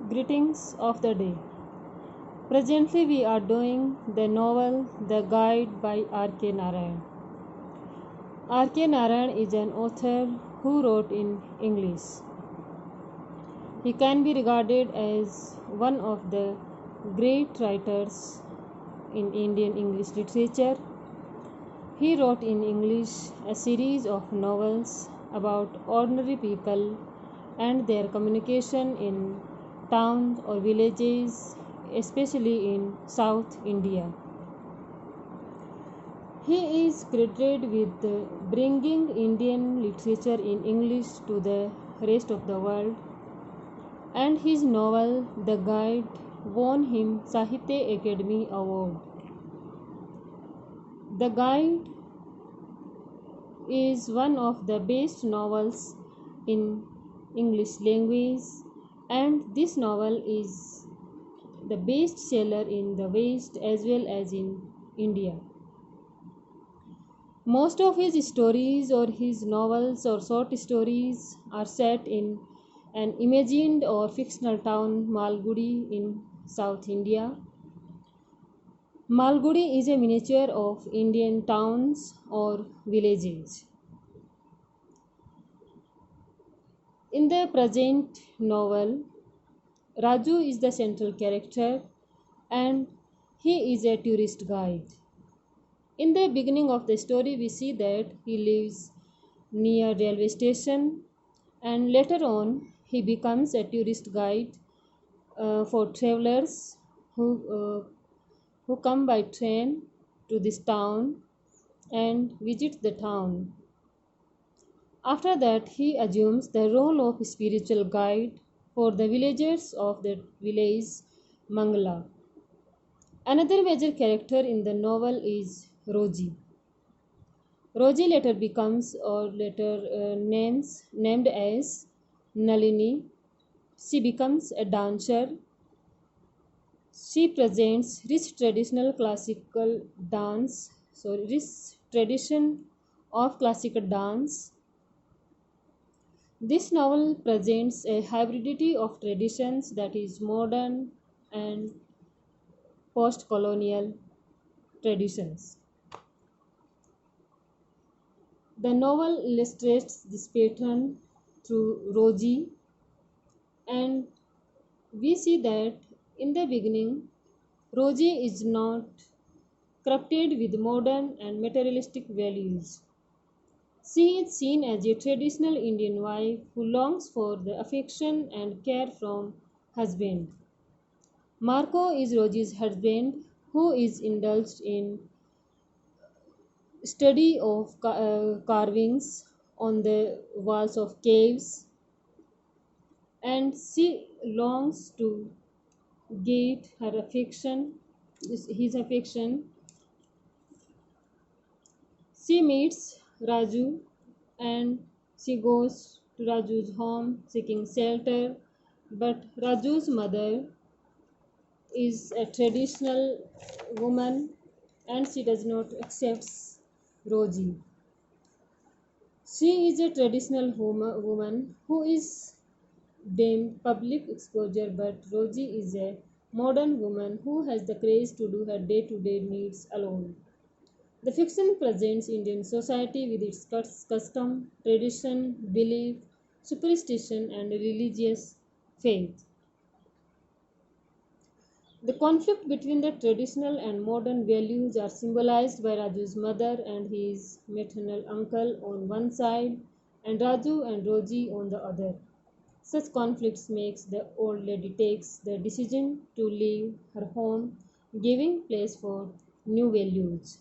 Greetings of the day. Presently, we are doing the novel The Guide by R.K. Narayan. R.K. Narayan is an author who wrote in English. He can be regarded as one of the great writers in Indian English literature. He wrote in English a series of novels about ordinary people and their communication in towns or villages, especially in South India. He is credited with bringing Indian literature in English to the rest of the world, and his novel The Guide won him Sahitya Academy Award. The Guide is one of the best novels in English language, and this novel is the best seller in the West as well as in India. Most of his stories or his novels or short stories are set in an imagined or fictional town, Malgudi, in South India. Malgudi is a miniature of Indian towns or villages. In the present novel, Raju is the central character and he is a tourist guide. In the beginning of the story, we see that he lives near railway station, and later on he becomes a tourist guide for travelers who come by train to this town and visit the town. After that, he assumes the role of spiritual guide for the villagers of the village Mangala. Another major character in the novel is Roji. Roji later becomes or later named as Nalini. She becomes a dancer. She presents rich tradition of classical dance. This novel presents a hybridity of traditions that is modern and post-colonial traditions. The novel illustrates this pattern through Roji, and we see that in the beginning, Roji is not corrupted with modern and materialistic values. She is seen as a traditional Indian wife who longs for the affection and care from husband. Marco is Roji's husband who is indulged in study of carvings on the walls of caves, and she longs to get her affection, his affection. She meets Raju and she goes to Raju's home seeking shelter, but Raju's mother is a traditional woman and she does not accept Roji. She is a traditional woman who is deemed public exposure, but Roji is a modern woman who has the courage to do her day-to-day needs alone. The fiction presents Indian society with its custom, tradition, belief, superstition, and religious faith. The conflict between the traditional and modern values are symbolized by Raju's mother and his maternal uncle on one side, and Raju and Roji on the other. Such conflicts makes the old lady takes the decision to leave her home, giving place for new values.